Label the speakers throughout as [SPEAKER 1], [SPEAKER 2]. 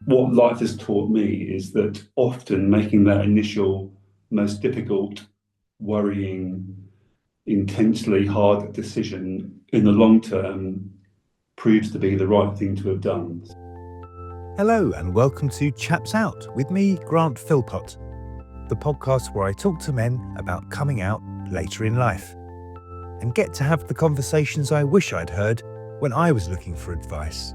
[SPEAKER 1] what life has taught me is that often making that initial, most difficult, worrying, intensely hard decision in the long term proves to be the right thing to have done.
[SPEAKER 2] Hello and welcome to Chaps Out with me, Grant Philpott, the podcast where I talk to men about coming out later in life and get to have the conversations I wish I'd heard when I was looking for advice.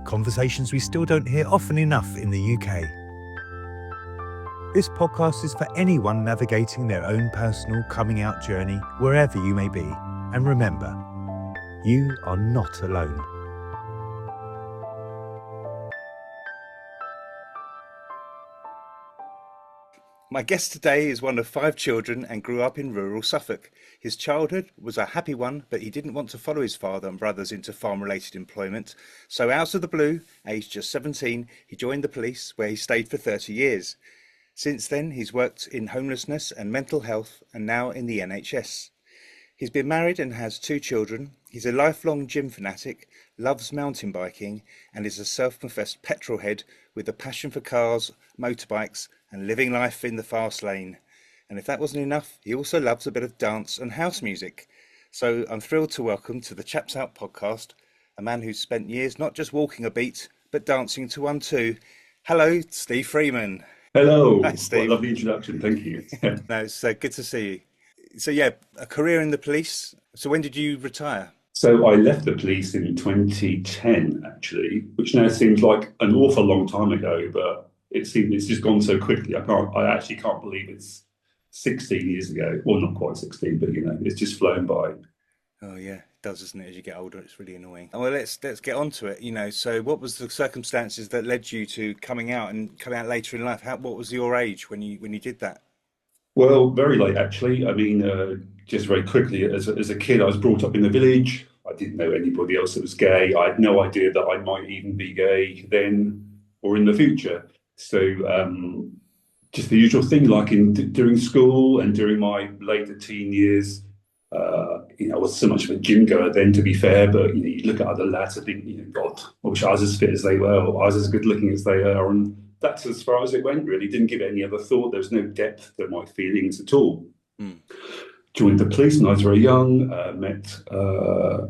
[SPEAKER 2] Conversations we still don't hear often enough in the UK. This podcast is for anyone navigating their own personal coming out journey wherever you may be. And remember, you are not alone.
[SPEAKER 3] My guest today is one of 5 children and grew up in rural Suffolk. His childhood was a happy one, but he didn't want to follow his father and brothers into farm-related employment. So out of the blue, aged just 17, he joined the police, where he stayed for 30 years. Since then, he's worked in homelessness and mental health, and now in the NHS. He's been married and has 2 children. He's a lifelong gym fanatic, loves mountain biking, and is a self-confessed petrol head with a passion for cars, motorbikes, and living life in the fast lane. And if that wasn't enough, he also loves a bit of dance and house music. So I'm thrilled to welcome to the Chaps Out podcast a man who's spent years not just walking a beat, but dancing to one too. Hello, Steve Freeman.
[SPEAKER 1] Hello.
[SPEAKER 3] Hi, Steve.
[SPEAKER 1] What a lovely introduction. Thank you.
[SPEAKER 3] No, it's good to see you. So yeah, a career in the police. So when did you retire?
[SPEAKER 1] So I left the police in 2010, actually, which now seems like an awful long time ago, but it's just gone so quickly. I actually can't believe it's 16 years ago. Well, not quite 16, but it's just flown by.
[SPEAKER 3] Oh yeah, it does, doesn't it? As you get older, it's really annoying. Well, let's get on to it. So what was the circumstances that led you to coming out later in life? What was your age when you did that?
[SPEAKER 1] Well, very late, actually. I mean, just very quickly, as a kid, I was brought up in the village. I didn't know anybody else that was gay. I had no idea that I might even be gay then or in the future. So just the usual thing, like during school and during my later teen years, I wasn't so much of a gym goer then, to be fair, but you look at other lads and think, God, I wish I was as fit as they were, or I was as good looking as they are, and that's as far as it went, really. Didn't give it any other thought. There was no depth to my feelings at all. Joined the police when I was very young.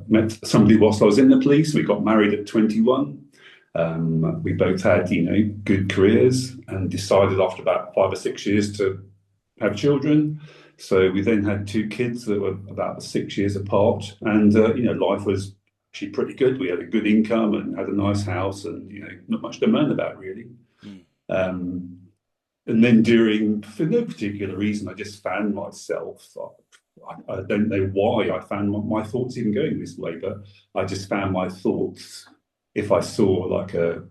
[SPEAKER 1] Met somebody whilst I was in the police. We got married at 21. We both had, good careers, and decided after about 5 or 6 years to have children. So we then had 2 kids that were about 6 years apart, and life was actually pretty good. We had a good income and had a nice house, and not much to moan about, really. And then for no particular reason, I just found myself. I don't know why I found my thoughts even going this way, but I just found my thoughts. If I saw like a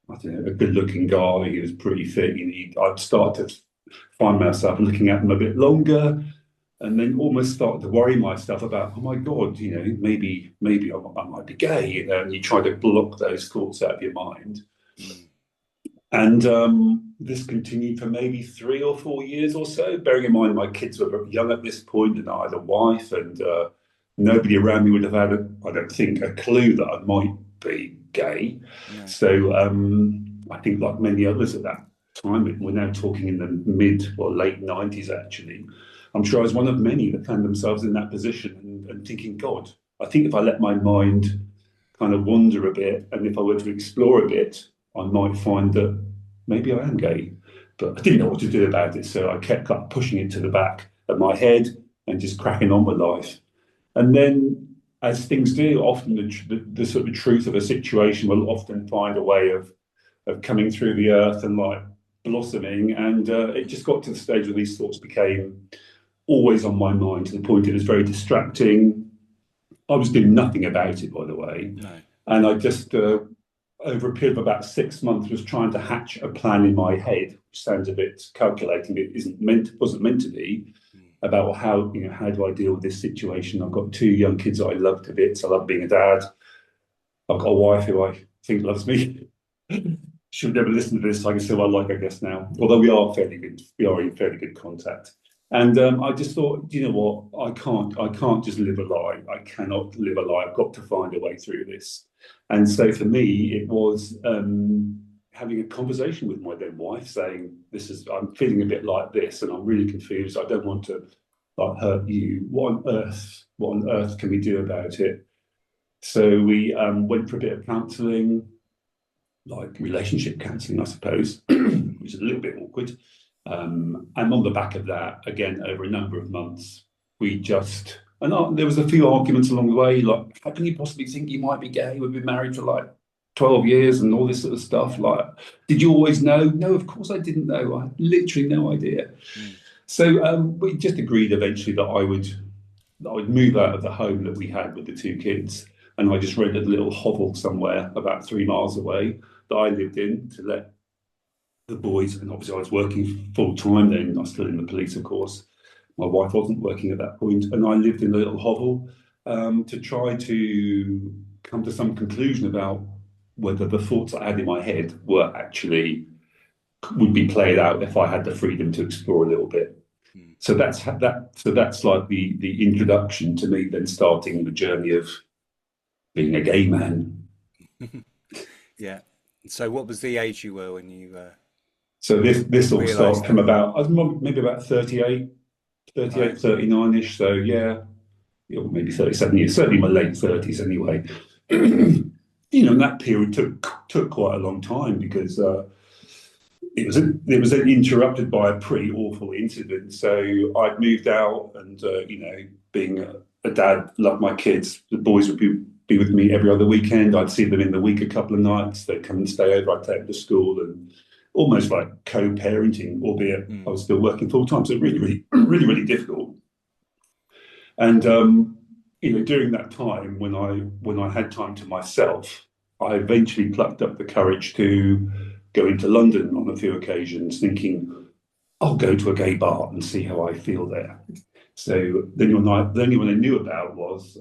[SPEAKER 1] good-looking guy who was pretty fit, I'd start to find myself looking at them a bit longer, and then almost start to worry myself about, oh my God, maybe I might be gay, and you try to block those thoughts out of your mind. And this continued for maybe 3 or 4 years or so, bearing in mind my kids were very young at this point, and I had a wife, and nobody around me would have had, I don't think, a clue that I might be gay. Yeah. So I think, like many others at that time, we're now talking in the mid or late 90s, actually. I'm sure I was one of many that found themselves in that position and thinking, God, I think if I let my mind kind of wander a bit, and if I were to explore a bit, I might find that maybe I am gay. But I didn't know what to do about it, so I kept pushing it to the back of my head and just cracking on with life. And then, as things do, often the sort of truth of a situation will often find a way of coming through the earth and like blossoming. And it just got to the stage where these thoughts became always on my mind, to the point it was very distracting. I was doing nothing about it, by the way. No. And I just, over a period of about 6 months, was trying to hatch a plan in my head, which sounds a bit calculating, but wasn't meant to be, about how do I deal with this situation. I've got 2 young kids that I love to bits. I love being a dad. I've got a wife who I think loves me. She'll never listen to this, so I can say what I like, I guess, now. Although we are in fairly good contact. And I just thought, you know what, I can't just live a lie. I cannot live a lie. I've got to find a way through this. And so for me, it was having a conversation with my then wife, saying, I'm feeling a bit like this, and I'm really confused. I don't want to like hurt you. What on earth can we do about it? So we went for a bit of counselling, like relationship counselling, I suppose, which is a little bit awkward. And on the back of that, again, over a number of months, there was a few arguments along the way, like, how can you possibly think you might be gay? We've been married for like 12 years and all this sort of stuff. Like, did you always know? No, of course I didn't know. I had literally no idea. So we just agreed eventually that I would move out of the home that we had with the two kids, and I just rented a little hovel somewhere about 3 miles away that I lived in to let the boys, and obviously I was working full time then. I was still in the police, of course. My wife wasn't working at that point, and I lived in a little hovel to try to come to some conclusion about whether the thoughts I had in my head would be played out if I had the freedom to explore a little bit. So that's like the introduction to me then starting the journey of being a gay man.
[SPEAKER 3] Yeah. So what was the age you were when you
[SPEAKER 1] So this all
[SPEAKER 3] realised
[SPEAKER 1] started from
[SPEAKER 3] that?
[SPEAKER 1] I was maybe about 38,
[SPEAKER 3] Right.
[SPEAKER 1] 39-ish. So yeah, maybe 37 years, certainly my late 30s anyway. And that period took quite a long time because it was then interrupted by a pretty awful incident. So I'd moved out, and being a dad, loved my kids. The boys would be with me every other weekend. I'd see them in the week a couple of nights. They'd come and stay over. I'd take them to school, and almost like co-parenting, albeit I was still working full time. So really, really, really, really difficult. And during that time, when I had time to myself, I eventually plucked up the courage to go into London on a few occasions, thinking I'll go to a gay bar and see how I feel there. So the only one I knew about was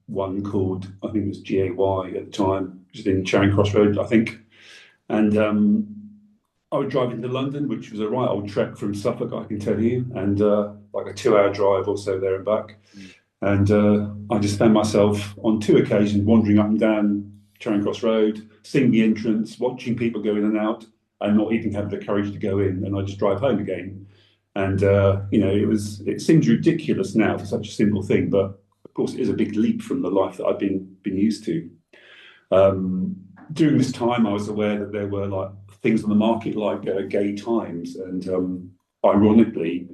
[SPEAKER 1] one called, I think it was GAY at the time, which is in Charing Cross Road, I think. And I would drive into London, which was a right old trek from Suffolk, I can tell you, and like a 2-hour drive or so there and back. And I just found myself on 2 occasions wandering up and down Charing Cross Road, seeing the entrance, watching people go in and out, and not even having the courage to go in. And I just drive home again. And it seems ridiculous now for such a simple thing, but of course it is a big leap from the life that I've been used to. During this time, I was aware that there were like things on the market like Gay Times, and ironically,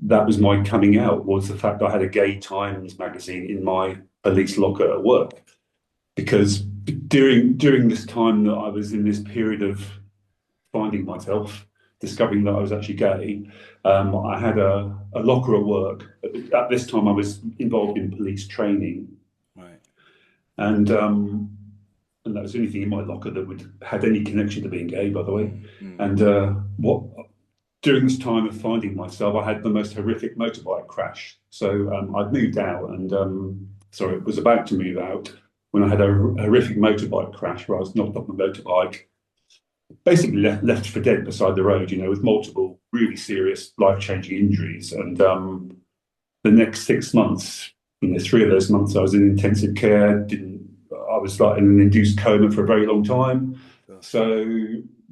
[SPEAKER 1] that was my coming out, was the fact that I had a Gay Times magazine in my police locker at work. Because during this time that I was in this period of finding myself, discovering that I was actually gay, I had a locker at work. At this time, I was involved in police training,
[SPEAKER 3] Right.
[SPEAKER 1] and that was the only thing in my locker that had any connection to being gay, by the way. And during this time of finding myself, I had the most horrific motorbike crash. So I'd moved out, and was about to move out when I had a horrific motorbike crash where I was knocked off my motorbike, basically left for dead beside the road, with multiple really serious life-changing injuries. And the next 6 months, 3 of those months, I was in intensive care. I was like in an induced coma for a very long time. So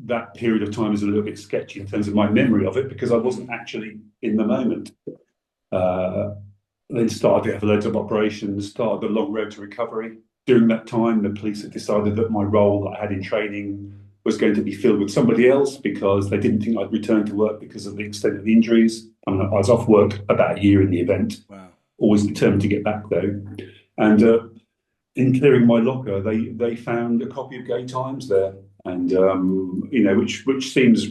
[SPEAKER 1] that period of time is a little bit sketchy in terms of my memory of it, because I wasn't actually in the moment. Then started to have loads of operations, started the long road to recovery. During that time, the police had decided that my role that I had in training was going to be filled with somebody else, because they didn't think I'd return to work because of the extent of the injuries. I was off work about a year in the event. Wow. Always determined to get back though. And in clearing my locker, they found a copy of Gay Times there, and which seems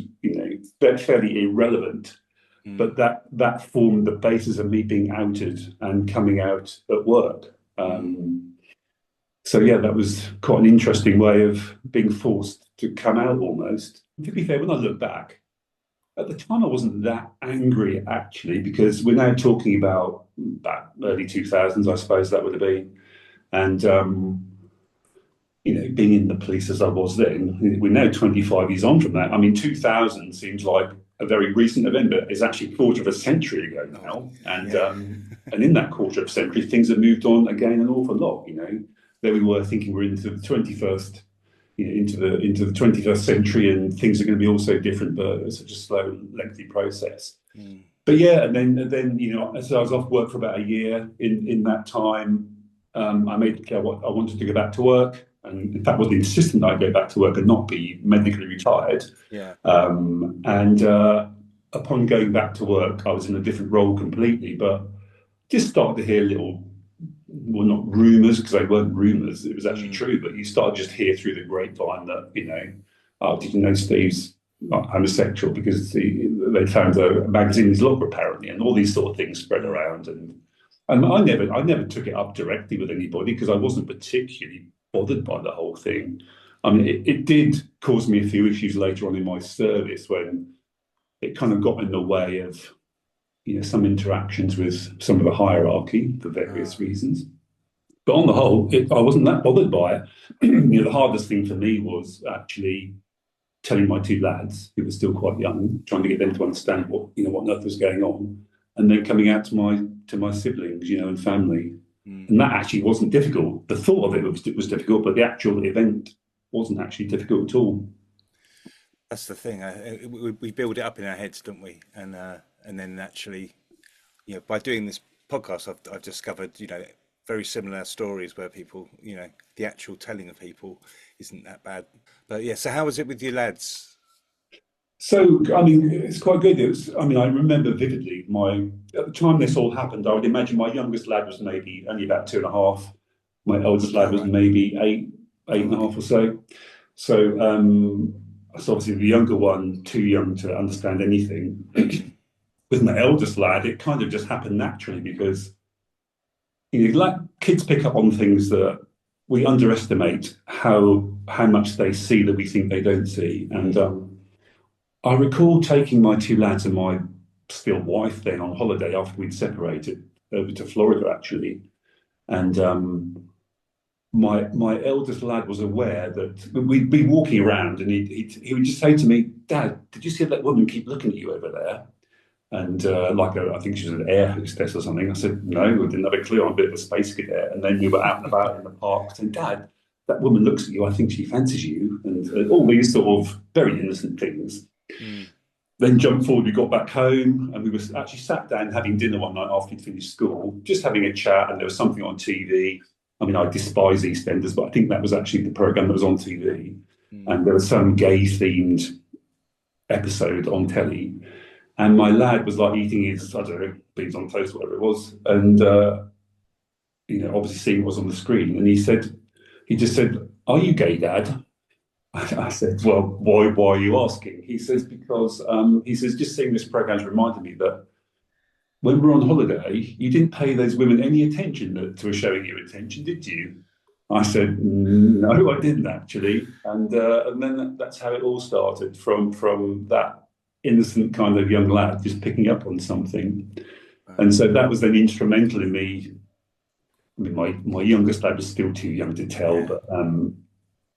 [SPEAKER 1] fairly irrelevant, but that formed the basis of me being outed and coming out at work. So yeah, that was quite an interesting way of being forced to come out almost. To be fair, when I look back, at the time I wasn't that angry actually, because we're now talking about early 2000s, I suppose that would have been. And, being in the police as I was then, we're now 25 years on from that. I mean, 2000 seems like a very recent event, but it's actually a quarter of a century ago now. And and in that quarter of a century, things have moved on again an awful lot. There we were thinking we're into the 21st into the 21st century, and things are going to be also different, but it's such a slow, lengthy process.
[SPEAKER 3] Mm.
[SPEAKER 1] But yeah, and then so I was off work for about a year. In that time, I made it clear what I wanted to go back to work, and in fact, was insistent that I go back to work and not be medically retired.
[SPEAKER 3] Yeah.
[SPEAKER 1] And upon going back to work, I was in a different role completely, but just started to hear little, well, not rumours because they weren't rumours; it was actually
[SPEAKER 3] Mm.
[SPEAKER 1] true. But you started to just hear through the grapevine that oh, did you know Steve's not homosexual because they found a magazine in his locker apparently, and all these sort of things spread
[SPEAKER 3] Mm.
[SPEAKER 1] around. And I never took it up directly with anybody because I wasn't particularly bothered by the whole thing. I mean, it did cause me a few issues later on in my service when it kind of got in the way of some interactions with some of the hierarchy for various
[SPEAKER 3] Ah.
[SPEAKER 1] reasons. But on the whole, I wasn't that bothered by it. The hardest thing for me was actually telling my two lads, who were still quite young, trying to get them to understand what on earth was going on, and then coming out to my siblings, and family.
[SPEAKER 3] Mm.
[SPEAKER 1] And that actually wasn't difficult. The thought of it was difficult, but the actual event wasn't actually difficult at all.
[SPEAKER 3] That's the thing. We build it up in our heads, don't we? And then actually, by doing this podcast, I've discovered, very similar stories where people, the actual telling of people isn't that bad. But yeah, so how was it with your lads?
[SPEAKER 1] So, I mean, it's quite good. I mean, I remember vividly at the time this all happened, I would imagine my youngest lad was maybe only about 2.5. My eldest lad
[SPEAKER 3] Oh,
[SPEAKER 1] was
[SPEAKER 3] right.
[SPEAKER 1] maybe eight
[SPEAKER 3] Oh,
[SPEAKER 1] and a half
[SPEAKER 3] okay.
[SPEAKER 1] or so. So obviously the younger one, too young to understand anything.
[SPEAKER 3] Mm.
[SPEAKER 1] With my eldest lad, it kind of just happened naturally because like kids pick up on things that we underestimate how much they see that we think they don't see. And
[SPEAKER 3] Mm.
[SPEAKER 1] I recall taking my two lads and my still wife then on holiday after we'd separated over to Florida actually, and my eldest lad was aware that we'd be walking around, and he would just say to me, "Dad, did you see that woman keep looking at you over there?" And I think she was an air hostess or something. I said, "No, I didn't have a clue. I'm a bit of a space cadet." And then we were out and about in the park saying, "Dad, that woman looks at you. I think she fancies you," and all these sort of very innocent things.
[SPEAKER 3] Mm.
[SPEAKER 1] Then jumped forward, we got back home, and we were actually sat down having dinner one night after we'd finished school, just having a chat, and there was something on TV. I mean, I despise EastEnders, but I think that was actually the program that was on TV.
[SPEAKER 3] Mm.
[SPEAKER 1] And there was some gay-themed episode on telly, and my lad was like eating his, I don't know, beans on toast, whatever it was, and obviously seeing what was on the screen, and he just said, "Are you gay, Dad?" I said, "Well, why are you asking?" He says, "Because he says just seeing this program's reminded me that when we're on holiday, you didn't pay those women any attention to showing you attention, did you?" I said, "No, I didn't actually," and then that's how it all started from that innocent kind of young lad just picking up on something, and
[SPEAKER 3] Wow.
[SPEAKER 1] so that was then instrumental in me. I mean, my youngest lad was still too young to tell,
[SPEAKER 3] Yeah.
[SPEAKER 1] but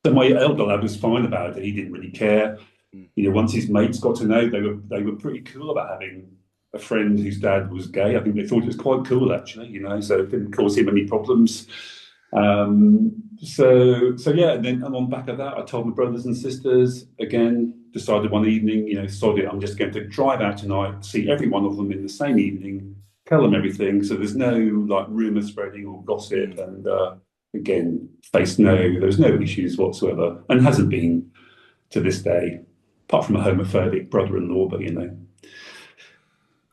[SPEAKER 1] so my elder lad was fine about it. He didn't really care.
[SPEAKER 3] Mm.
[SPEAKER 1] Once his mates got to know, they were pretty cool about having a friend whose dad was gay. I think they thought it was quite cool, actually. So it didn't cause him any problems. So yeah, and on the back of that, I told my brothers and sisters again. Decided one evening, sod it. I'm just going to drive out tonight, see every one of them in the same evening, tell them everything. So there's no like rumor spreading or gossip,
[SPEAKER 3] Mm.
[SPEAKER 1] and again, there's no issues whatsoever, and hasn't been to this day, apart from a homophobic brother-in-law. But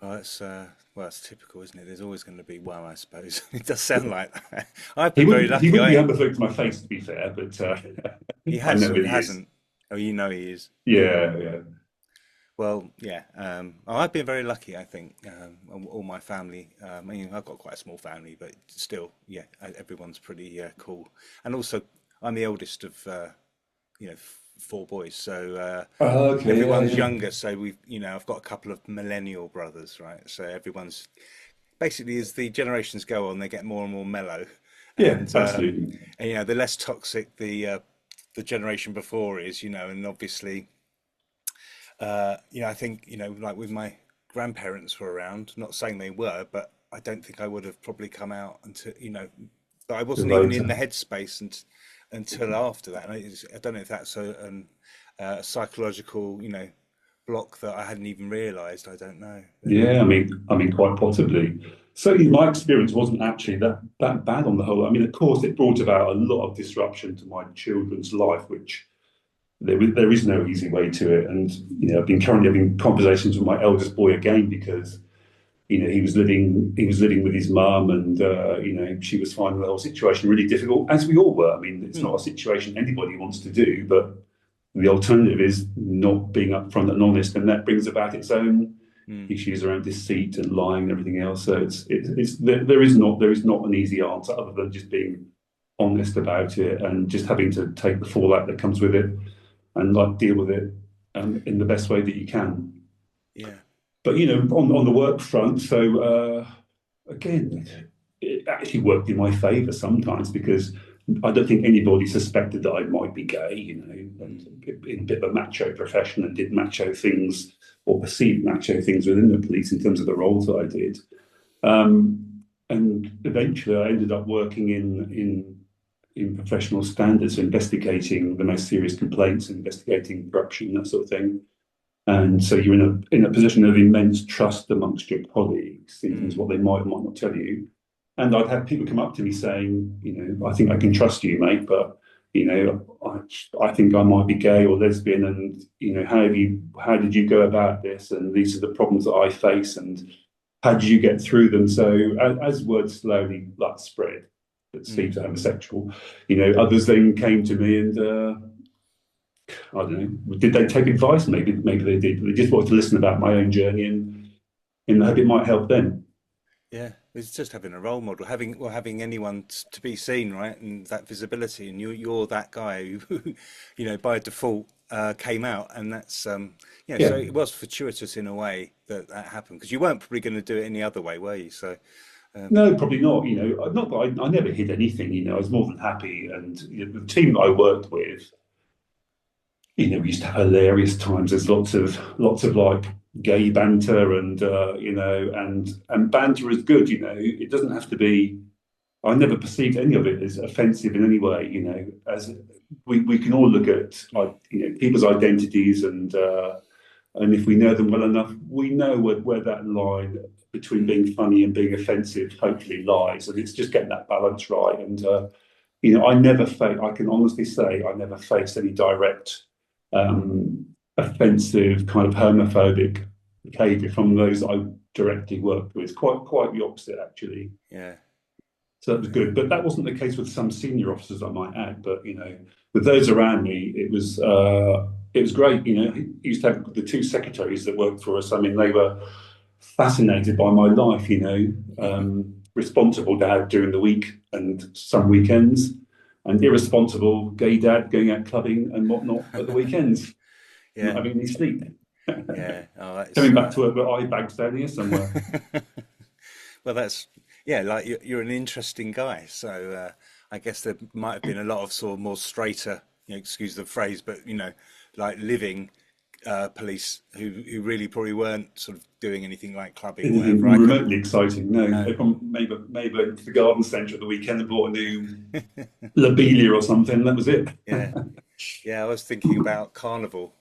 [SPEAKER 3] Oh, that's well, it's typical, isn't it? There's always going to be one, I suppose. It does sound like that. I've
[SPEAKER 1] he
[SPEAKER 3] been very
[SPEAKER 1] wouldn't he
[SPEAKER 3] lucky.
[SPEAKER 1] wouldn't be
[SPEAKER 3] I
[SPEAKER 1] homophobic to my face, to be fair, but
[SPEAKER 3] He
[SPEAKER 1] I
[SPEAKER 3] has
[SPEAKER 1] know
[SPEAKER 3] or
[SPEAKER 1] that he is.
[SPEAKER 3] hasn't. Oh, you know he is.
[SPEAKER 1] Yeah, yeah.
[SPEAKER 3] Well, yeah. I've been very lucky, I think. All my family. I mean, I've got quite a small family, but still, yeah, everyone's pretty cool. And also, I'm the eldest of four boys, so
[SPEAKER 1] Okay, yeah,
[SPEAKER 3] everyone's
[SPEAKER 1] yeah.
[SPEAKER 3] younger. So I've got a couple of millennial brothers, right? So everyone's basically as the generations go on, they get more and more mellow,
[SPEAKER 1] Yeah,
[SPEAKER 3] and
[SPEAKER 1] absolutely.
[SPEAKER 3] the less toxic the generation before is, and obviously. I think, like with my grandparents were around, not saying they were, but I don't think I would have probably come out until, but I
[SPEAKER 1] The
[SPEAKER 3] wasn't even in the
[SPEAKER 1] later.
[SPEAKER 3] headspace until after that. And I don't know if that's a psychological, block that I hadn't even realised. I don't know.
[SPEAKER 1] Yeah, I mean, quite possibly. Certainly, my experience wasn't actually that bad on the whole. I mean, of course, it brought about a lot of disruption to my children's life, which there is no easy way to it. And I've been currently having conversations with my eldest boy again because he was living with his mum, and she was finding the whole situation really difficult, as we all were. I mean, it's not a situation anybody wants to do, but the alternative is not being upfront and honest, and that brings about its own issues around deceit and lying and everything else. So there is not an easy answer other than just being honest about it and just having to take the fallout that comes with it and like deal with it in the best way that you can.
[SPEAKER 3] Yeah.
[SPEAKER 1] But on the work front, so again, it actually worked in my favour sometimes because I don't think anybody suspected that I might be gay, and in a bit of a macho profession, and did macho things or perceived macho things within the police in terms of the roles that I did. And eventually I ended up working in professional standards, investigating the most serious complaints, investigating corruption, that sort of thing. And so you're in a position of immense trust amongst your colleagues in terms of what they might or might not tell you. And I'd have people come up to me saying, I think I can trust you, mate, but I think I might be gay or lesbian, and how did you go about this? And these are the problems that I face, and how did you get through them? So as word slowly spread that Steve's homosexual, others then came to me and I don't know, did they take advice? Maybe they did. They just wanted to listen about my own journey and in the hope it might help them.
[SPEAKER 3] Yeah, it's just having a role model, having anyone to be seen, right, and that visibility, and you're that guy who, by default came out, and that's So
[SPEAKER 1] Yeah.
[SPEAKER 3] it was fortuitous in a way that happened because you weren't probably going to do it any other way, were you? So
[SPEAKER 1] No, probably not. Not that I never hid anything. I was more than happy, and the team that I worked with, we used to have hilarious times. There's lots of like gay banter, and and banter is good. It doesn't have to be. I never perceived any of it as offensive in any way. As we can all look at people's identities, and if we know them well enough, we know where that line between being funny and being offensive hopefully lies, and it's just getting that balance right. And I can honestly say I never faced any direct offensive kind of homophobic behaviour from those that I directly worked with. Quite the opposite, actually.
[SPEAKER 3] yeah,
[SPEAKER 1] So that was good, but that wasn't the case with some senior officers, I might add. But with those around me, it was great. He used to have the two secretaries that worked for us. I mean, they were fascinated by my life. Responsible dad during the week and some weekends, and irresponsible gay dad going out clubbing and whatnot at the weekends,
[SPEAKER 3] yeah,
[SPEAKER 1] not having any sleep.
[SPEAKER 3] yeah. Oh, that's,
[SPEAKER 1] Coming back to work with eye bags down here somewhere.
[SPEAKER 3] well, that's like you're an interesting guy. So I guess there might have been a lot of sort of more straighter, excuse the phrase, but like living police who really probably weren't sort of doing anything like clubbing or
[SPEAKER 1] Anything
[SPEAKER 3] whatever.
[SPEAKER 1] remotely exciting? No. Maybe went to the garden centre at the weekend and bought a new lobelia or something. That was it.
[SPEAKER 3] Yeah, yeah. I was thinking about carnival.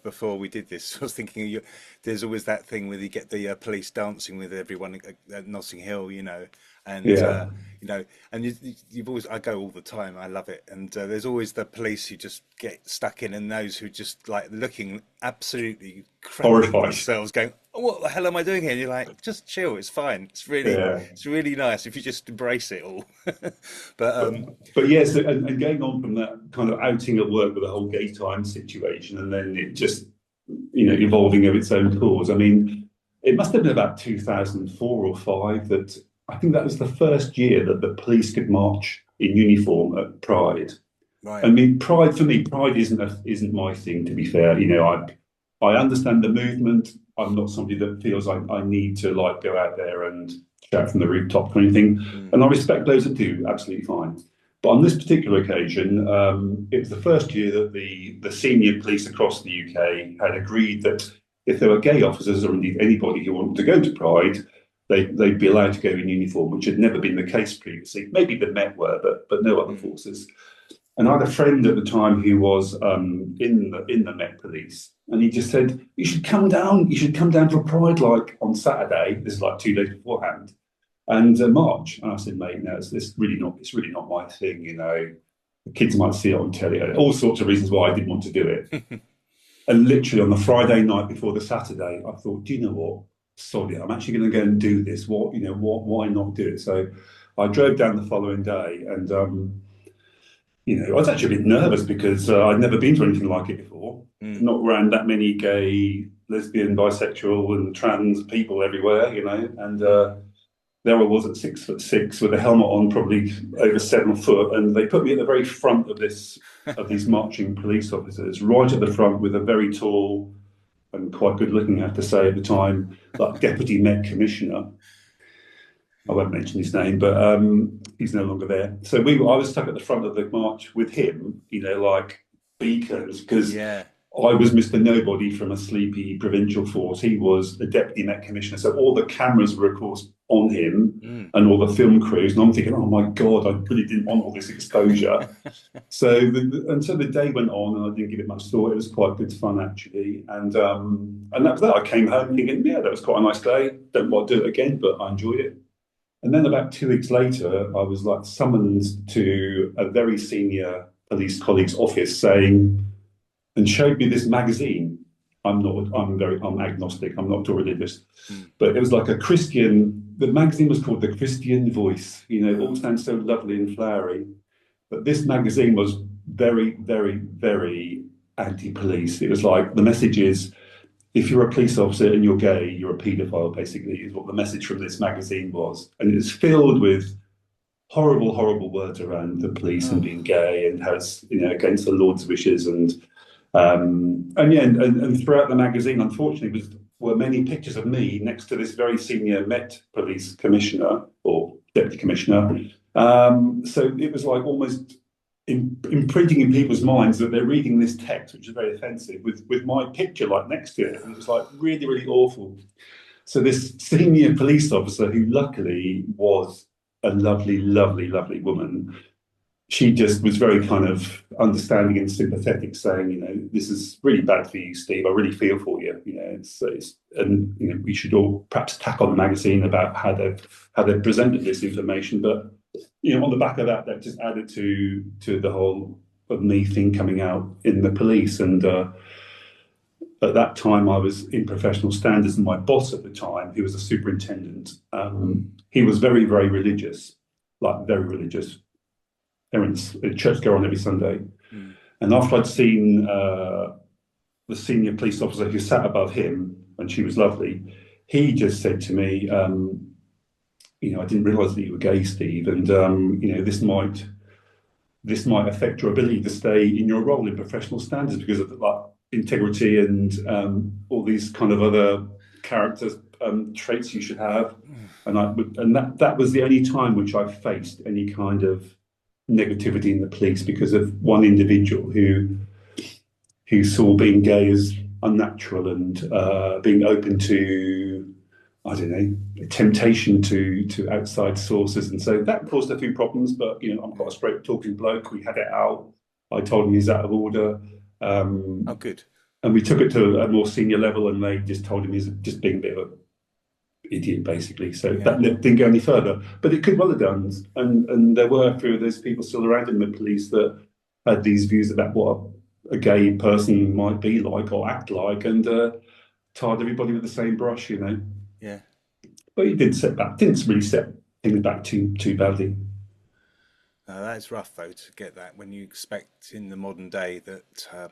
[SPEAKER 3] Before we did this, I was thinking there's always that thing where you get the police dancing with everyone at Notting Hill, and
[SPEAKER 1] Yeah.
[SPEAKER 3] and you've always, I go all the time, I love it, and there's always the police who just get stuck in, and those who just like looking absolutely crapping
[SPEAKER 1] Horrified.
[SPEAKER 3] themselves, going, "Oh, what the hell am I doing here?" And you're like, just chill, it's fine,
[SPEAKER 1] Yeah.
[SPEAKER 3] it's really nice if you just embrace it all. But
[SPEAKER 1] But yes, and going on from that kind of outing at work with the whole gay time situation, and then it just evolving of its own course. I mean, it must have been about 2004 or five that I think that was the first year that the police could march in uniform at Pride.
[SPEAKER 3] right,
[SPEAKER 1] I mean, pride for me, pride isn't my thing. To be fair, I understand the movement. I'm not somebody that feels I need to like go out there and shout from the rooftop or anything. And I respect those that do, absolutely fine. But on this particular occasion, it was the first year that the senior police across the UK had agreed that if there were gay officers or indeed anybody who wanted to go to Pride, they'd be allowed to go in uniform, which had never been the case previously. Maybe the Met were, but no other forces. And I had a friend at the time who was in the Met Police, and he just said, "You should come down. You should come down for a Pride like on Saturday. This is like 2 days beforehand, and march." And I said, "Mate, no, it's really not. It's really not my thing. You know, the kids might see it on telly. All sorts of reasons why I didn't want to do it." And literally on the Friday night before the Saturday, I thought, "Do you know what? Sorry, I'm actually going to go and do this. What, you know, what? Why not do it?" So I drove down the following day, and I was actually a bit nervous because I'd never been to anything like it before.
[SPEAKER 3] Mm.
[SPEAKER 1] Not around that many gay, lesbian, bisexual, and trans people everywhere, And there I was at 6'6" with a helmet on, probably over 7 foot, and they put me at the very front of these marching police officers, right at the front, with a very tall and quite good looking, I have to say, at the time, like deputy Met Commissioner. I won't mention his name, but he's no longer there. So I was stuck at the front of the march with him, like beacons, because
[SPEAKER 3] Yeah.
[SPEAKER 1] I was Mr. Nobody from a sleepy provincial force. He was the deputy Met Commissioner. So all the cameras were, of course, on him and all the film crews. And I'm thinking, oh my God, I really didn't want all this exposure. So the day went on and I didn't give it much thought. It was quite good fun, actually. And that was that. I came home thinking, yeah, that was quite a nice day. Don't want to do it again, but I enjoyed it. And then about 2 weeks later, I was like summoned to a very senior police colleague's office and showed me this magazine. I'm agnostic. I'm not religious, but it was like the magazine was called The Christian Voice. It all sounds so lovely and flowery, but this magazine was very, very, very anti-police. It was like the message is, if you're a police officer and you're gay, you're a paedophile, basically, is what the message from this magazine was. And it's filled with horrible, horrible words around the police and being gay and how it's, against the Lord's wishes. And throughout the magazine, unfortunately, were many pictures of me next to this very senior Met Police Commissioner or Deputy Commissioner. So it was like almost imprinting in people's minds that they're reading this text, which is very offensive, with my picture like next to it. And it was like really, really awful. So this senior police officer, who luckily was a lovely, lovely, lovely woman, she just was very kind of understanding and sympathetic, saying, this is really bad for you, Steve. I really feel for you. We should all perhaps tack on the magazine about how they've presented this information. But on the back of that, that just added to the whole of me thing coming out in the police. And at that time, I was in professional standards, and my boss at the time, who was a superintendent, he was very, very religious, like very religious. Parents, church go on every Sunday. And after I'd seen the senior police officer who sat above him, and she was lovely, he just said to me, I didn't realise that you were gay, Steve, and this might affect your ability to stay in your role in professional standards because of like integrity and all these kind of other character traits you should have. And that was the only time which I faced any kind of negativity in the police because of one individual who saw being gay as unnatural and being open to, I don't know, temptation to outside sources. And so that caused a few problems, but, I'm quite a straight talking bloke. We had it out. I told him he's out of order.
[SPEAKER 3] Oh, good.
[SPEAKER 1] And we took it to a more senior level, and they just told him he's just being a bit of an idiot, basically. So that didn't go any further. But it could well have done. And there were a few of those people still around in the police that had these views about what a gay person might be like or act like, and tarred everybody with the same brush,
[SPEAKER 3] Yeah.
[SPEAKER 1] But he didn't really set things back too badly.
[SPEAKER 3] That is rough, though, to get that when you expect in the modern day that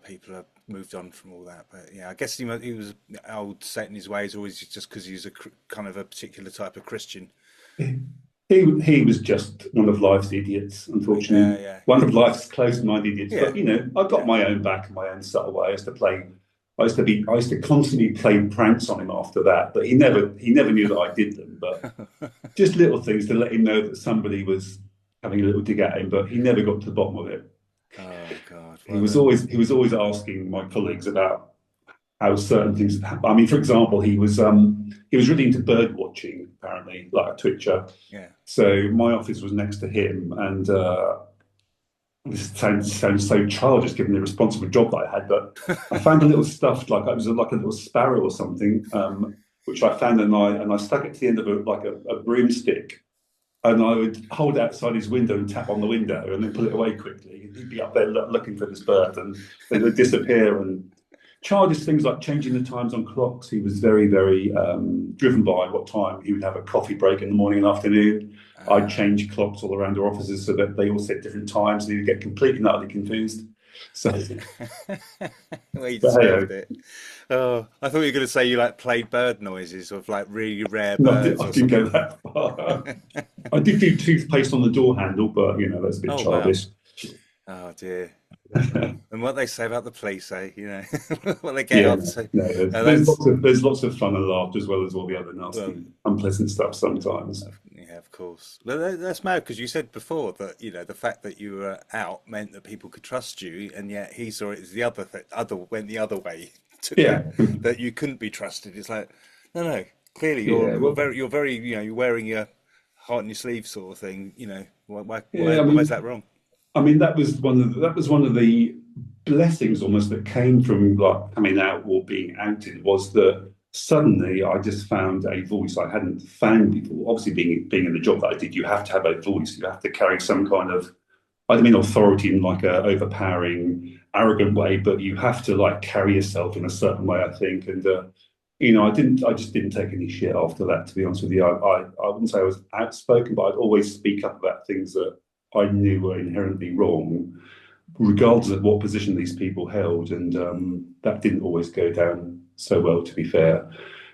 [SPEAKER 3] people have moved on from all that. But yeah, I guess he was old, set in his ways, or is it just because he was kind of a particular type of Christian?
[SPEAKER 1] He was just one of life's idiots, unfortunately.
[SPEAKER 3] Yeah.
[SPEAKER 1] One of life's close-minded idiots.
[SPEAKER 3] Yeah.
[SPEAKER 1] But I got my own back in my own subtle way. I used to constantly play pranks on him after that, but he never knew that I did them. But just little things to let him know that somebody was having a little dig at him, but he never got to the bottom of it.
[SPEAKER 3] Oh God!
[SPEAKER 1] He was always asking my colleagues about how certain things had happened. I mean, for example, he was really into bird watching, apparently, like a twitcher.
[SPEAKER 3] Yeah.
[SPEAKER 1] So my office was next to him, and this sounds so childish given the responsible job that I had, but I found a little stuffed, like it was like a little sparrow or something, which I found, and I stuck it to the end of a broomstick, and I would hold it outside his window and tap on the window, and then pull it away quickly. He'd be up there looking for this bird, and it would disappear. And childish things like changing the times on clocks. He was very, very driven by what time he would have a coffee break in the morning and afternoon. I'd change clocks all around our offices so that they all set different times, and he'd get completely and utterly confused. So,
[SPEAKER 3] Well, you
[SPEAKER 1] but hey,
[SPEAKER 3] deserved it. Oh, I thought you were going to say you like played bird noises of like really rare
[SPEAKER 1] no,
[SPEAKER 3] birds
[SPEAKER 1] I
[SPEAKER 3] or
[SPEAKER 1] didn't go
[SPEAKER 3] something.
[SPEAKER 1] that far. I did do toothpaste on the door handle, but that's a bit
[SPEAKER 3] Oh wow.
[SPEAKER 1] childish.
[SPEAKER 3] Oh dear. And what they say about the police, eh? What they get
[SPEAKER 1] Yeah,
[SPEAKER 3] up to.
[SPEAKER 1] no,
[SPEAKER 3] That's
[SPEAKER 1] there's lots of fun and laughter as well as all the other
[SPEAKER 3] well,
[SPEAKER 1] nasty, unpleasant stuff sometimes.
[SPEAKER 3] yeah, of course. But that's mad because you said before that the fact that you were out meant that people could trust you, and yet he saw it as the other went the other way. Took that
[SPEAKER 1] Yeah,
[SPEAKER 3] that you couldn't be trusted. It's like no, no. Clearly,
[SPEAKER 1] yeah. Well,
[SPEAKER 3] you're very you're wearing your heart on your sleeve sort of thing.
[SPEAKER 1] yeah.
[SPEAKER 3] Why is that wrong?
[SPEAKER 1] I mean, that was one of the blessings almost that came from like coming out or being outed was that suddenly I just found a voice I hadn't found before. Obviously, being in the job that I did, you have to have a voice. You have to carry some kind of, I don't mean authority in like a overpowering, arrogant way, but you have to like carry yourself in a certain way, I think. And I just didn't take any shit after that, to be honest with you. I wouldn't say I was outspoken, but I'd always speak up about things that I knew were inherently wrong, regardless of what position these people held. And that didn't always go down so well, to be fair.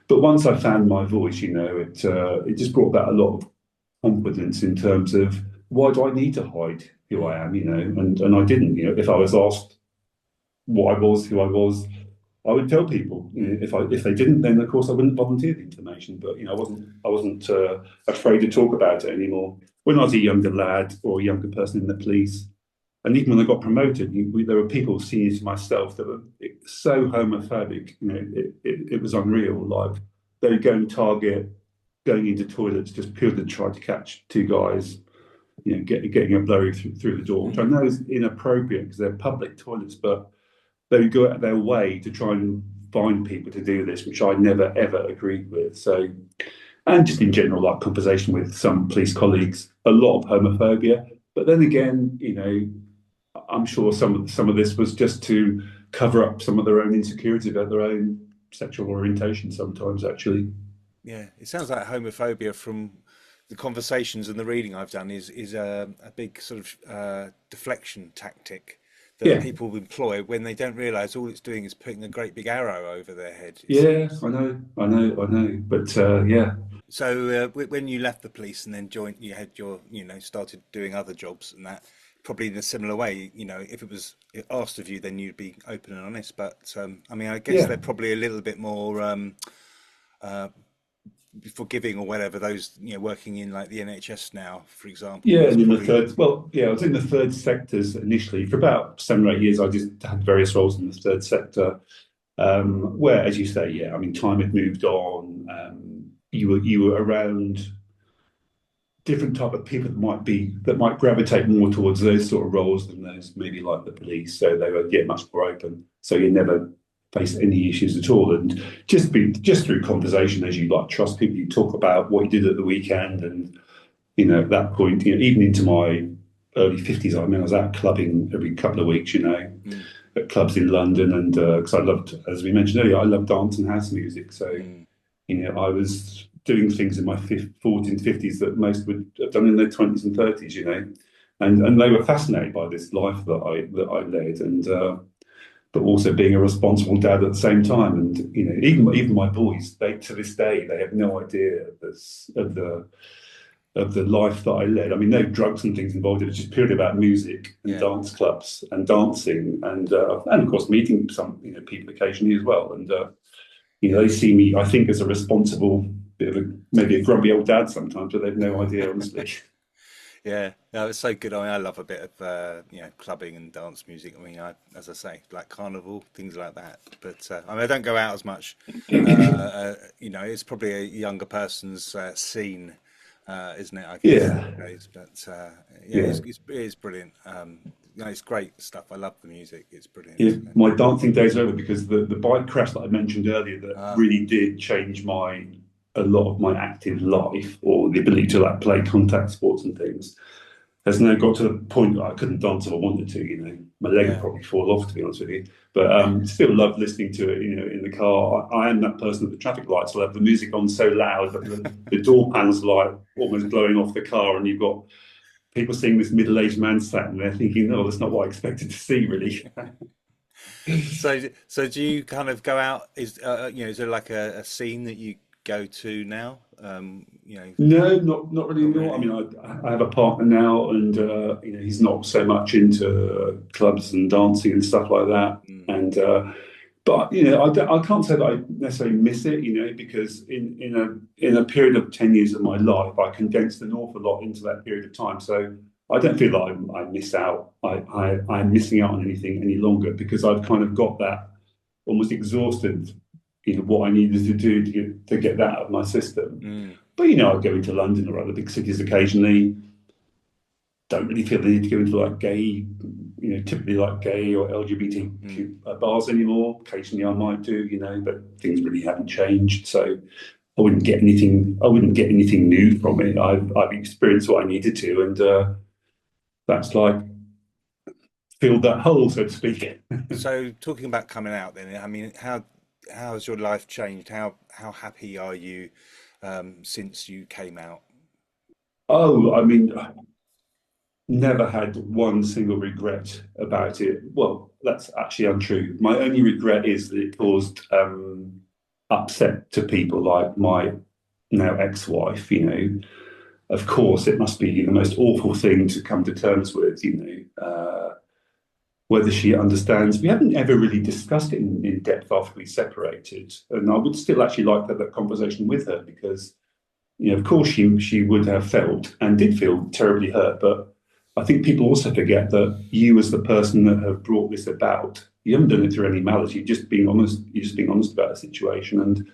[SPEAKER 1] But once I found my voice, it just brought about a lot of confidence in terms of why do I need to hide who I am, and I didn't. If I was asked what I was, who I was, I would tell people. If they didn't, then of course I wouldn't volunteer the information. But I wasn't afraid to talk about it anymore. When I was a younger lad or a younger person in the police, and even when I got promoted, there were people senior to myself that were so homophobic. It was unreal. Like they would go and target going into toilets just purely to try to catch two guys, getting a blow through the door, which I know is inappropriate because they're public toilets, but they would go out of their way to try and find people to do this, which I never ever agreed with. So, and just in general, like conversation with some police colleagues, a lot of homophobia. But then again, I'm sure some of this was just to cover up some of their own insecurity about their own sexual orientation. Sometimes, actually,
[SPEAKER 3] Yeah, it sounds like homophobia from the conversations and the reading I've done is a big sort of deflection tactic that
[SPEAKER 1] yeah,
[SPEAKER 3] people employ when they don't realize all it's doing is putting a great big arrow over their head.
[SPEAKER 1] yeah, I know. But yeah,
[SPEAKER 3] So when you left the police and then joined, you had started doing other jobs and that, probably in a similar way, if it was asked of you, then you'd be open and honest. But I mean, I guess
[SPEAKER 1] yeah.
[SPEAKER 3] they're probably a little bit more uh, forgiving or whatever. Those working in like the NHS now, for example,
[SPEAKER 1] Yeah,
[SPEAKER 3] is
[SPEAKER 1] and in the
[SPEAKER 3] probably
[SPEAKER 1] third, well, yeah, I was in the third sectors initially for about 7 or 8 years. I just had various roles in the third sector, where, as you say, yeah, I mean, time had moved on. You were around different type of people that might gravitate more towards those sort of roles than those maybe like the police. So they were much more open. So you never face any issues at all. And just through conversation, as you like trust people, you talk about what you did at the weekend and at that point, even into my early 50s, I mean, I was out clubbing every couple of weeks,
[SPEAKER 3] mm,
[SPEAKER 1] at clubs in London. And because I loved, as we mentioned earlier, I loved dance and house music. So,
[SPEAKER 3] mm,
[SPEAKER 1] I was doing things in my 40s and 50s that most would have done in their 20s and 30s, and they were fascinated by this life that I led. And, but also being a responsible dad at the same time. And, even my boys, they to this day, they have no idea of the life that I led. I mean, no drugs and things involved. It was just purely about music and
[SPEAKER 3] yeah,
[SPEAKER 1] dance clubs and dancing, and of course meeting some people occasionally as well. And
[SPEAKER 3] yeah.
[SPEAKER 1] they see me, I think, as a responsible bit of maybe a grumpy old dad sometimes, but they've no idea, honestly.
[SPEAKER 3] Yeah, no, it's so good. I mean, I love a bit of clubbing and dance music. I mean, as I say, like carnival, things like that. But I mean, I don't go out as much. It's probably a younger person's scene, isn't it? I guess these
[SPEAKER 1] Yeah,
[SPEAKER 3] days. But yeah,
[SPEAKER 1] yeah.
[SPEAKER 3] it is brilliant. it's great stuff. I love the music. It's
[SPEAKER 1] Yeah,
[SPEAKER 3] brilliant.
[SPEAKER 1] my dancing days are over because the bike crash that I mentioned earlier that
[SPEAKER 3] Ah,
[SPEAKER 1] really did change my a lot of my active life or the ability to like play contact sports and things has now got to the point that I couldn't dance if I wanted to. You know, my leg would
[SPEAKER 3] yeah.
[SPEAKER 1] probably fall off to be honest with you. But still love listening to it. You know, in the car, I am that person at the traffic lights. I'll have the music on so loud that the door panels are like almost blowing off the car, and you've got people seeing this middle-aged man sat in there thinking, "No, that's not what I expected to see." Really.
[SPEAKER 3] So do you kind of go out? Is there like a scene that you go to now?
[SPEAKER 1] No, not really
[SPEAKER 3] Not
[SPEAKER 1] anymore. I
[SPEAKER 3] really.
[SPEAKER 1] mean, I have a partner now, and you know, he's not so much into clubs and dancing and stuff like that.
[SPEAKER 3] Mm,
[SPEAKER 1] And but you know, I can't say that I necessarily miss it. You know, because in a period of 10 years of my life, I condensed an awful lot into that period of time. So I don't feel that I miss out. I'm missing out on anything any longer because I've kind of got that almost exhausted. You know what I needed to do to get that out of my system.
[SPEAKER 3] mm,
[SPEAKER 1] But you know, I go into London or other big cities occasionally. Don't really feel the need to go into like gay, you know, typically like gay or
[SPEAKER 3] mm.
[SPEAKER 1] LGBTQ bars anymore. Occasionally, I might do, you know, but things really haven't changed. So I wouldn't get anything. I wouldn't get anything new from it. I've experienced what I needed to, and that's like filled that hole, so to speak.
[SPEAKER 3] So talking about coming out, then, I mean, how has your life changed? How happy are you since you came out?
[SPEAKER 1] Oh, I mean, never had one single regret about it. Well, that's actually untrue. My only regret is that it caused upset to people like my now ex-wife. You know, of course, it must be the most awful thing to come to terms with. You know, whether she understands. We haven't ever really discussed it in depth after we separated, and I would still actually like to have that conversation with her because you know, of course, she would have felt and did feel terribly hurt. But I think people also forget that you, as the person that have brought this about, you haven't done it through any malice. You're just being honest. You're just being honest about the situation, and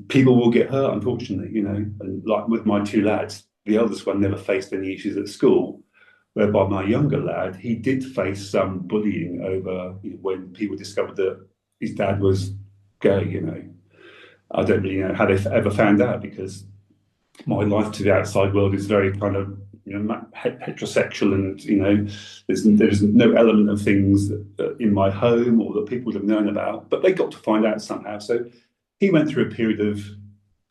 [SPEAKER 1] people will get hurt, unfortunately. You know, and like with my two lads, the eldest one never faced any issues at school, whereby my younger lad, he did face some bullying over you know, when people discovered that his dad was gay. You know, I don't really know how they ever found out because my life to the outside world is very kind of you know heterosexual, and you know there's no element of things in my home or that people would have known about, but they got to find out somehow. So he went through a period of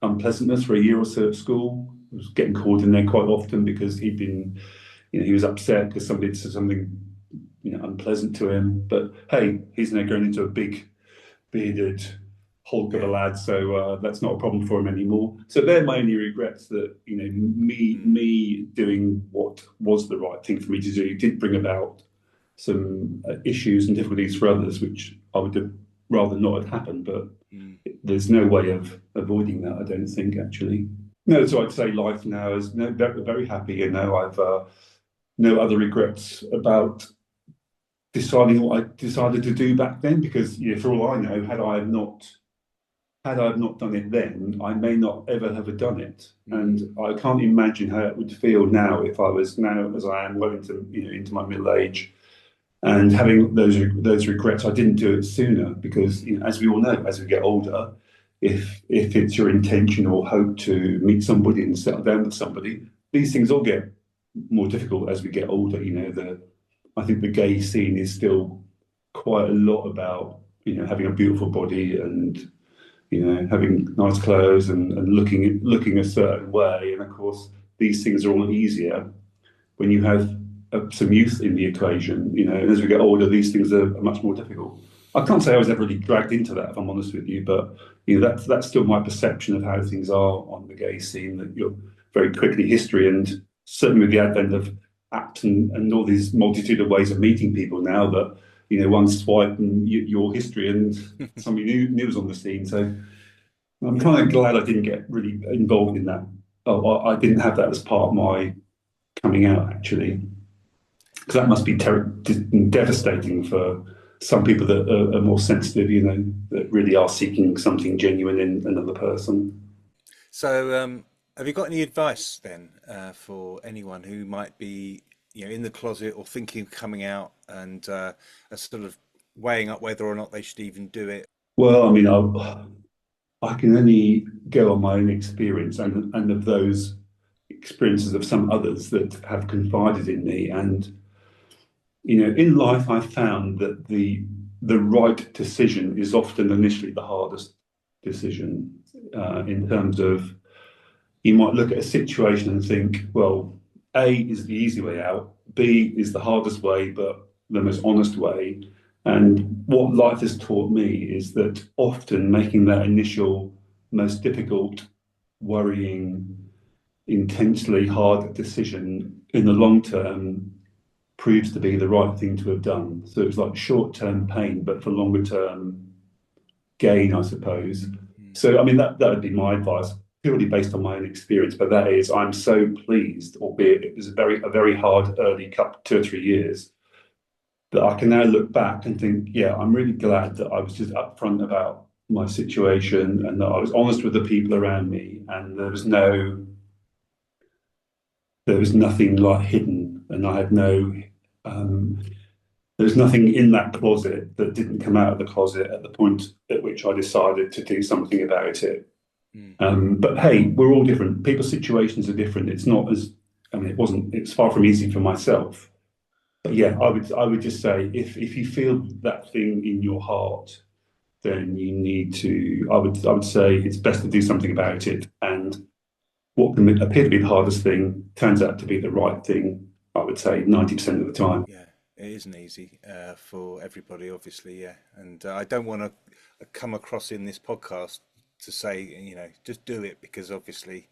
[SPEAKER 1] unpleasantness for a year or so at school. He was getting called in there quite often because he'd been, you know, he was upset because somebody said something, you know, unpleasant to him. But hey, he's now grown into a big bearded hulk of a
[SPEAKER 3] Yeah.
[SPEAKER 1] lad, so that's not a problem for him anymore. So they're my only regrets that you know
[SPEAKER 3] Mm,
[SPEAKER 1] me doing what was the right thing for me to do did bring about some issues and difficulties for others, which I would have rather not have happened. But
[SPEAKER 3] mm.
[SPEAKER 1] there's no way of avoiding that, I don't think actually. No, so I'd say life now is no, very, very happy. You know, I've no other regrets about deciding what I decided to do back then because you know, for all I know, had I not done it then, I may not ever have done it.
[SPEAKER 3] Mm,
[SPEAKER 1] And I can't imagine how it would feel now if I was now, as I am, well into you know into my middle age, and having those regrets. I didn't do it sooner because, you know, as we all know, as we get older, if it's your intention or hope to meet somebody and settle down with somebody, these things all get more difficult as we get older. You know, I think the gay scene is still quite a lot about you know having a beautiful body and you know, having nice clothes and looking a certain way. And of course, these things are all easier when you have some youth in the equation. You know, and as we get older, these things are much more difficult. I can't say I was ever really dragged into that, if I'm honest with you, but you know, that's still my perception of how things are on the gay scene. That you're very quickly history, and certainly with the advent of apps and all these multitude of ways of meeting people now, that you know, one swipe and your history and somebody new was on the scene. So I'm
[SPEAKER 3] yeah.
[SPEAKER 1] kind of glad I didn't get really involved in that. Oh, I didn't have that as part of my coming out, actually, because that must be devastating for some people that are more sensitive, you know, that really are seeking something genuine in another person.
[SPEAKER 3] So have you got any advice then for anyone who might be, in the closet or thinking of coming out, and are sort of weighing up whether or not they should even do it?
[SPEAKER 1] Well, I mean, I can only go on my own experience and of those experiences of some others that have confided in me. And, in life, I found that the right decision is often initially the hardest decision, in terms of you might look at a situation and think, well, A is the easy way out, B is the hardest way, but the most honest way. And what life has taught me is that often making that initial, most difficult, worrying, intensely hard decision in the long term proves to be the right thing to have done. So it's like short term pain, but for longer term gain, I suppose. So, I mean, that would be my advice, purely based on my own experience. But that is, I'm so pleased, albeit it was a very hard early couple, 2 or 3 years, that I can now look back and think, yeah, I'm really glad that I was just upfront about my situation and that I was honest with the people around me, and there was nothing like hidden, and I had no. Um, There's nothing in that closet that didn't come out of the closet at the point at which I decided to do something about it. But hey, we're all different. People's situations are different. It's not as, I mean, it's far from easy for myself. But yeah, I would just say if you feel that thing in your heart, then you need to, I would say it's best to do something about it. And what can appear to be the hardest thing turns out to be the right thing, I would say 90% of the time.
[SPEAKER 3] Yeah, it isn't easy for everybody, obviously. Yeah, and I don't want to come across in this podcast to say, just do it, because obviously,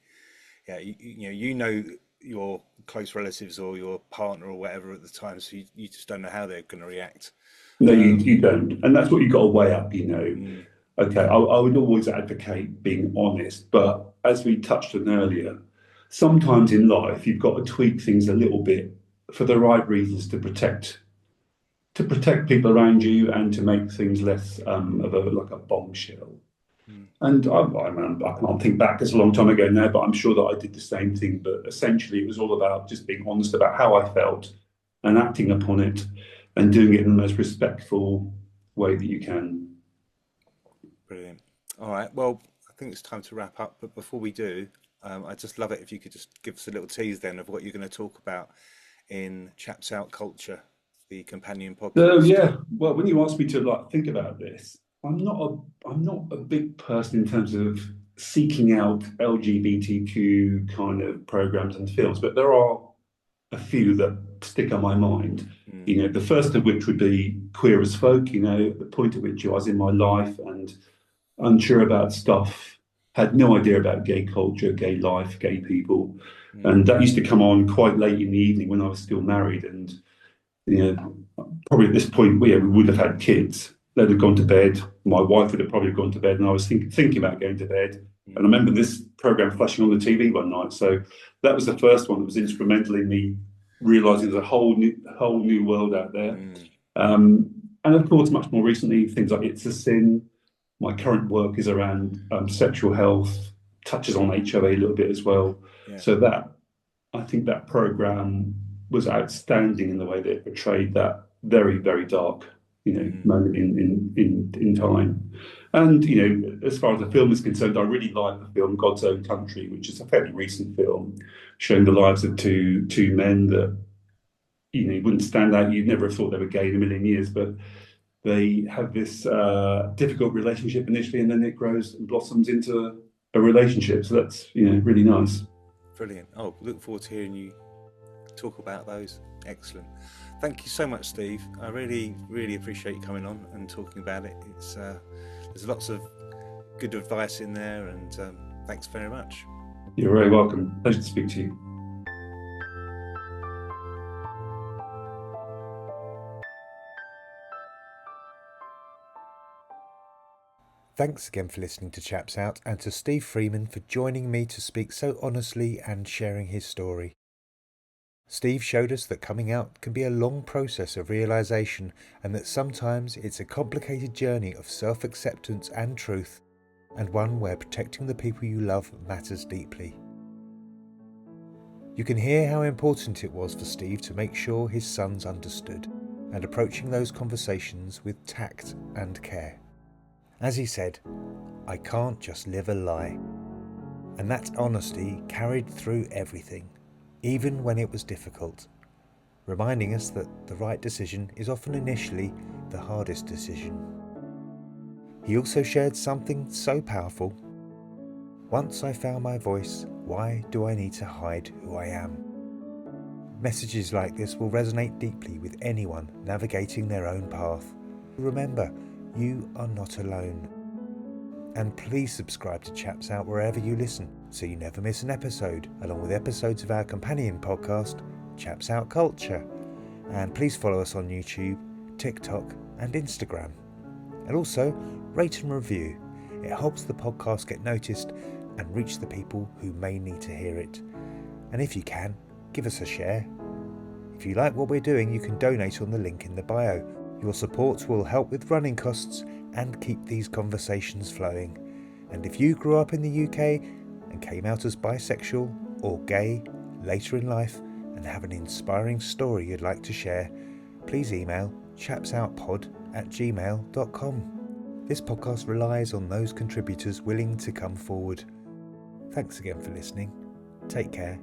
[SPEAKER 3] yeah, you know your close relatives or your partner or whatever at the time, so you just don't know how they're going to react.
[SPEAKER 1] No, you don't. And that's what you've got to weigh up.
[SPEAKER 3] Mm,
[SPEAKER 1] Okay, I would always advocate being honest, but as we touched on earlier, sometimes in life you've got to tweak things a little bit for the right reasons to protect people around you and to make things less of a like a bombshell.
[SPEAKER 3] mm,
[SPEAKER 1] And I can't think back, it's a long time ago now, but I'm sure that I did the same thing. But essentially, it was all about just being honest about how I felt and acting upon it and doing it in the most respectful way that you can.
[SPEAKER 3] brilliant. All right, well, I think it's time to wrap up. But before we do, I'd just love it if you could just give us a little tease then of what you're going to talk about in Chaps Out Culture, the companion
[SPEAKER 1] So
[SPEAKER 3] podcast.
[SPEAKER 1] yeah, well, when you ask me to like think about this, I'm not a big person in terms of seeking out LGBTQ kind of programs and films, but there are a few that stick on my mind.
[SPEAKER 3] Mm,
[SPEAKER 1] The first of which would be Queer as Folk, the point at which I was in my life and unsure about stuff, had no idea about gay culture, gay life, gay people.
[SPEAKER 3] mm,
[SPEAKER 1] And that used to come on quite late in the evening when I was still married. And, probably at this point, we would have had kids. They'd have gone to bed. My wife would have probably gone to bed. And I was thinking about going to bed. And I
[SPEAKER 3] mm,
[SPEAKER 1] remember this program flashing on the TV one night. So that was the first one that was instrumental in me realizing there's a whole new world out there.
[SPEAKER 3] mm.
[SPEAKER 1] And of course, much more recently, things like It's a Sin. My current work is around sexual health, touches on HOA a little bit as well.
[SPEAKER 3] Yeah.
[SPEAKER 1] So I think that program was outstanding in the way that it portrayed that very, very dark,
[SPEAKER 3] Mm,
[SPEAKER 1] moment in time. And as far as the film is concerned, I really like the film God's Own Country, which is a fairly recent film, showing the lives of two men that you wouldn't stand out. You'd never have thought they were gay in a million years, but they have this difficult relationship initially, and then it grows and blossoms into a relationship. So that's really nice.
[SPEAKER 3] brilliant. Oh, look forward to hearing you talk about those. Excellent. Thank you so much, Steve. I really, really appreciate you coming on and talking about it. There's lots of good advice in there, and thanks very much.
[SPEAKER 1] You're very welcome. Pleasure to speak to you.
[SPEAKER 2] Thanks again for listening to Chaps Out, and to Steve Freeman for joining me to speak so honestly and sharing his story. Steve showed us that coming out can be a long process of realisation, and that sometimes it's a complicated journey of self-acceptance and truth, and one where protecting the people you love matters deeply. You can hear how important it was for Steve to make sure his sons understood, and approaching those conversations with tact and care. As he said, "I can't just live a lie." And that honesty carried through everything, even when it was difficult, reminding us that the right decision is often initially the hardest decision. He also shared something so powerful. "Once I found my voice, why do I need to hide who I am?" Messages like this will resonate deeply with anyone navigating their own path. Remember, you are not alone. And please subscribe to Chaps Out wherever you listen, so you never miss an episode, along with episodes of our companion podcast, Chaps Out Culture. And please follow us on YouTube, TikTok and Instagram. And also, rate and review. It helps the podcast get noticed and reach the people who may need to hear it. And if you can, give us a share. If you like what we're doing, you can donate on the link in the bio. Your support will help with running costs and keep these conversations flowing. And if you grew up in the UK and came out as bisexual or gay later in life and have an inspiring story you'd like to share, please email chapsoutpod@gmail.com. This podcast relies on those contributors willing to come forward. Thanks again for listening. Take care